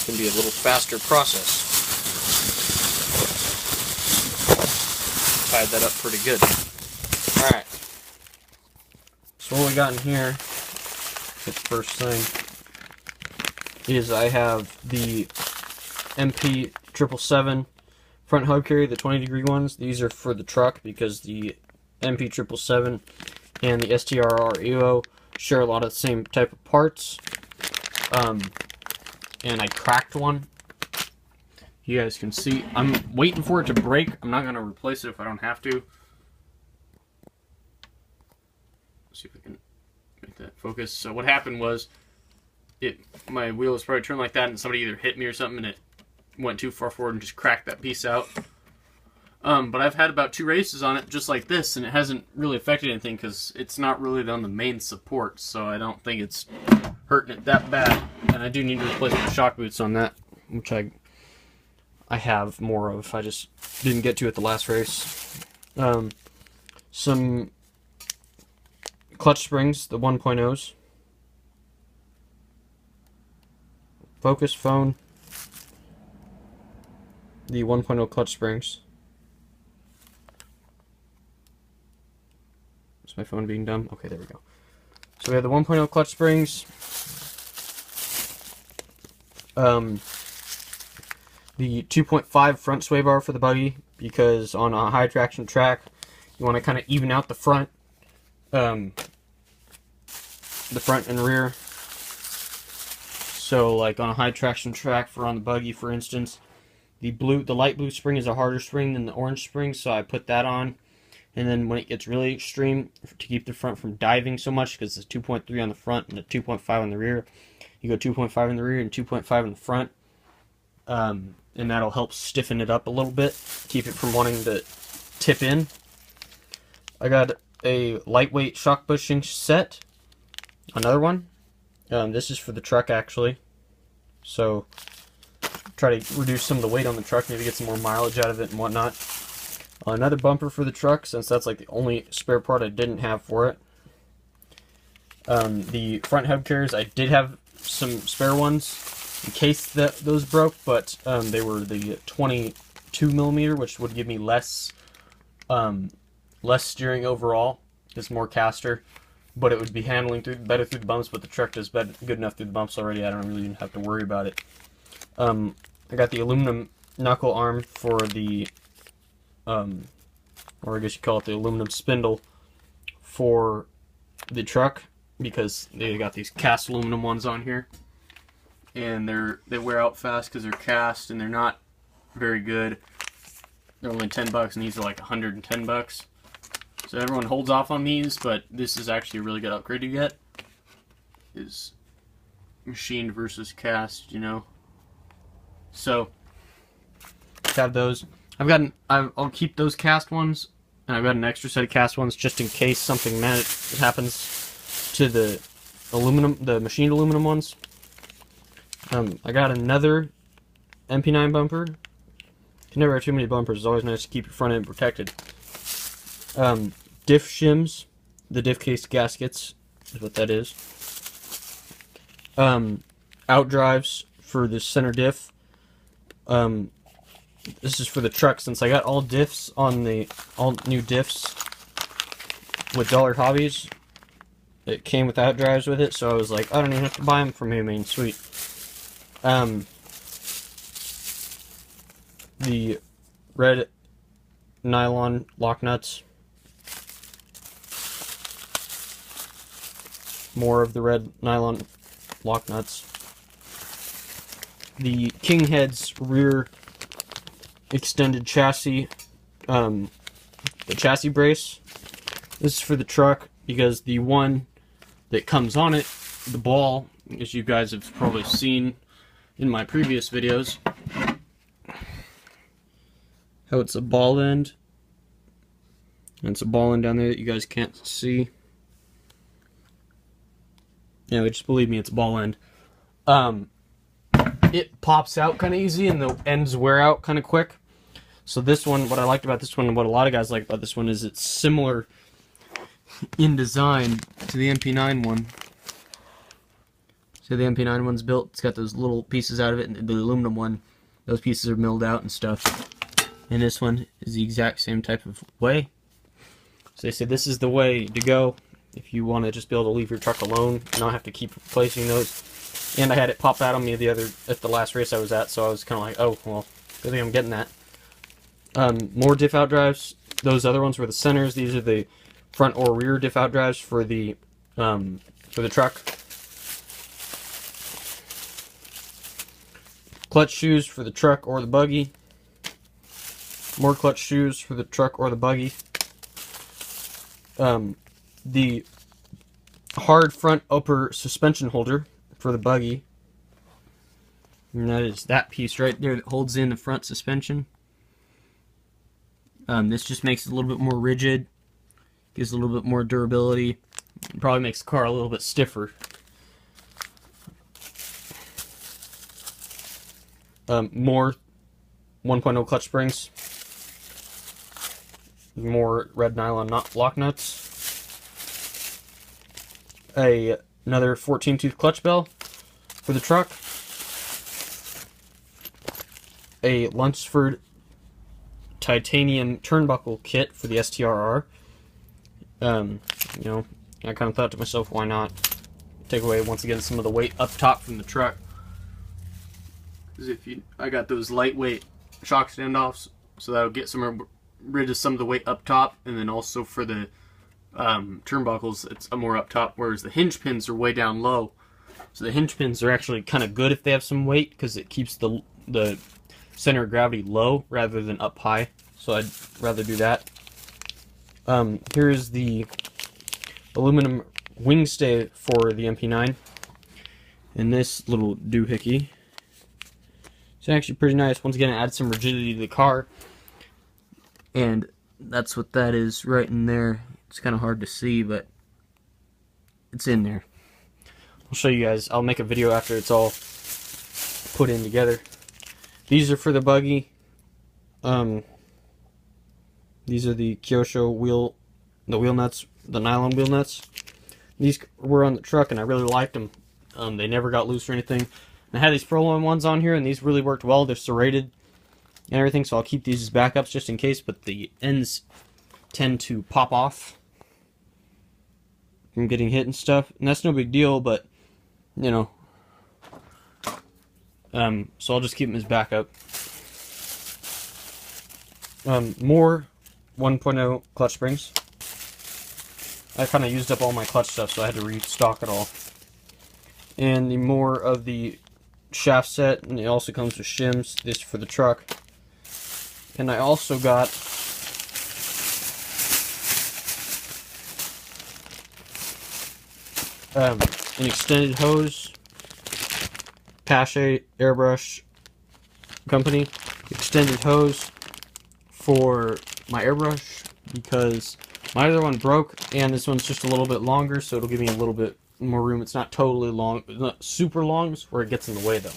can be a little faster process. Tied that up pretty good. Alright. So what we got in here, the first thing, is I have the MP777 front hub carrier, the 20-degree ones. These are for the truck because the MP777 and the STRR Evo share a lot of the same type of parts. And I cracked one. You guys can see. I'm waiting for it to break. I'm not going to replace it if I don't have to. Let's see if I can make that focus. So what happened was, my wheel was probably turned like that, and somebody either hit me or something, and it went too far forward and just cracked that piece out. But I've had about 2 races on it just like this, and it hasn't really affected anything because it's not really on the main support, so I don't think it's hurting it that bad. And I do need to replace my shock boots on that, which I have more of. I just didn't get to at the last race. Some clutch springs, the 1.0s. Focus phone, the 1.0 clutch springs. Is my phone being dumb? Okay, there we go. So we have the 1.0 clutch springs. The 2.5 front sway bar for the buggy, because on a high traction track, you want to kind of even out the front and rear. So, like on a high traction track for on the buggy, for instance, the light blue spring is a harder spring than the orange spring, so I put that on. And then when it gets really extreme, to keep the front from diving so much, because it's 2.3 on the front and a 2.5 on the rear, you go 2.5 in the rear and 2.5 in the front. And that'll help stiffen it up a little bit, keep it from wanting to tip in. I got a lightweight shock bushing set, another one. This is for the truck, actually. So, try to reduce some of the weight on the truck, maybe get some more mileage out of it and whatnot. Another bumper for the truck, since that's like the only spare part I didn't have for it. The front hub carriers, I did have some spare ones in case those broke, but they were the 22mm, which would give me less steering overall. It's more caster, but it would be handling better through the bumps, but the truck does good enough through the bumps already. I don't really even have to worry about it. I got the aluminum knuckle arm for the, or I guess you call it the aluminum spindle for the truck, because they got these cast aluminum ones on here. And they wear out fast because they're cast and they're not very good. They're only $10 and these are like $110. So everyone holds off on these, but this is actually a really good upgrade to get. Is machined versus cast, you know. So have those. I'll keep those cast ones, and I've got an extra set of cast ones just in case something happens to the machined aluminum ones. I got another MP9 bumper. You can never have too many bumpers. It's always nice to keep your front end protected. Diff shims, the diff case gaskets is what that is. Out drives for the center diff. This is for the truck, since I got all diffs on all new diffs with Dollar Hobbies. It came with out drives with it, so I was like, I don't even have to buy them from him. I mean, sweet. The red nylon lock nuts. More of the red nylon lock nuts. The King Head's rear extended chassis, the chassis brace. This is for the truck because the one that comes on it, the ball, as you guys have probably seen in my previous videos, how it's a ball end, and it's a ball end down there that you guys can't see. Yeah, just believe me, it's a ball end. It pops out kind of easy and the ends wear out kind of quick. So this one, what I liked about this one, and what a lot of guys like about this one, is it's similar in design to the MP9 one. So the MP9 one's built. It's got those little pieces out of it, and the aluminum one, those pieces are milled out and stuff. And this one is the exact same type of way. So they say this is the way to go if you want to just be able to leave your truck alone and not have to keep replacing those. And I had it pop out on me at the last race I was at, so I was kind of like, oh, well, good thing I'm getting that. More diff out drives. Those other ones were the centers. These are the front or rear diff out drives for the truck. Clutch shoes for the truck or the buggy. More clutch shoes for the truck or the buggy. The hard front upper suspension holder for the buggy. And that is that piece right there that holds in the front suspension. This just makes it a little bit more rigid, gives a little bit more durability, probably makes the car a little bit stiffer. More 1.0 clutch springs, more red nylon lock nuts, another 14-tooth clutch bell for the truck, a Lunsford titanium turnbuckle kit for the STRR. You know, I kind of thought to myself, why not take away once again some of the weight up top from the truck? Because I got those lightweight shock standoffs, so that'll get rid of some of the weight up top, and then also for the turnbuckles, it's more up top, whereas the hinge pins are way down low. So the hinge pins are actually kind of good if they have some weight, because it keeps the center of gravity low rather than up high. So I'd rather do that. Here's the aluminum wing stay for the MP9, and this little doohickey. It's actually pretty nice. Once again, it adds some rigidity to the car, and that's what that is right in there. It's kind of hard to see, but it's in there. I'll show you guys. I'll make a video after it's all put in together. These are for the buggy. These are the Kyosho wheel nuts, the nylon wheel nuts. These were on the truck, and I really liked them. They never got loose or anything. And I had these Prolon ones on here, and these really worked well. They're serrated and everything, so I'll keep these as backups just in case, but the ends tend to pop off from getting hit and stuff. And that's no big deal, but, you know. So I'll just keep them as backup. More 1.0 clutch springs. I kind of used up all my clutch stuff, so I had to restock it all. And the more of the shaft set, and it also comes with shims, this for the truck. And I also got an extended hose, Pache airbrush company, extended hose for my airbrush, because my other one broke, and this one's just a little bit longer, so it'll give me a little bit more room. It's not totally long, it's not super long, where it gets in the way though.